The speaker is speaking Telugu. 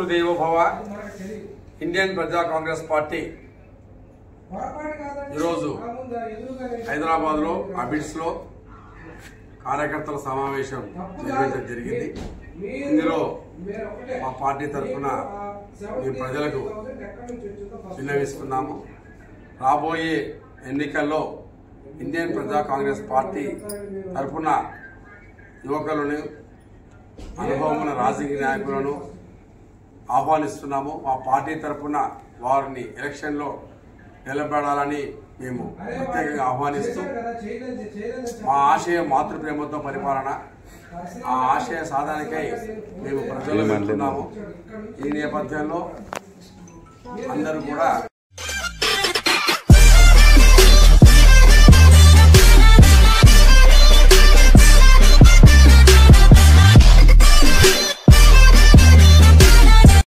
మాతృదేవో భవ ఇండియన్ ప్రజా కాంగ్రెస్ పార్టీ ఈరోజు హైదరాబాద్లో అబిడ్స్లో కార్యకర్తల సమావేశం నిర్వహించడం జరిగింది. ఇందులో మా పార్టీ తరఫున ఈ ప్రజలకు విన్నవిస్తున్నాము. రాబోయే ఎన్నికల్లో ఇండియన్ ప్రజా కాంగ్రెస్ పార్టీ తరఫున యువకులను అనుభవం ఉన్న రాజకీయ నాయకులను ఆహ్వానిస్తున్నాము. మా పార్టీ తరఫున వారిని ఎలక్షన్లో నిలబడాలని మేము ప్రత్యేకంగా ఆహ్వానిస్తూ మా ఆశయ మాతృప్రేమతో పరిపాలన ఆ ఆశయ సాధనకై మేము ప్రజలు వెళ్తున్నాము. ఈ నేపథ్యంలో అందరూ కూడా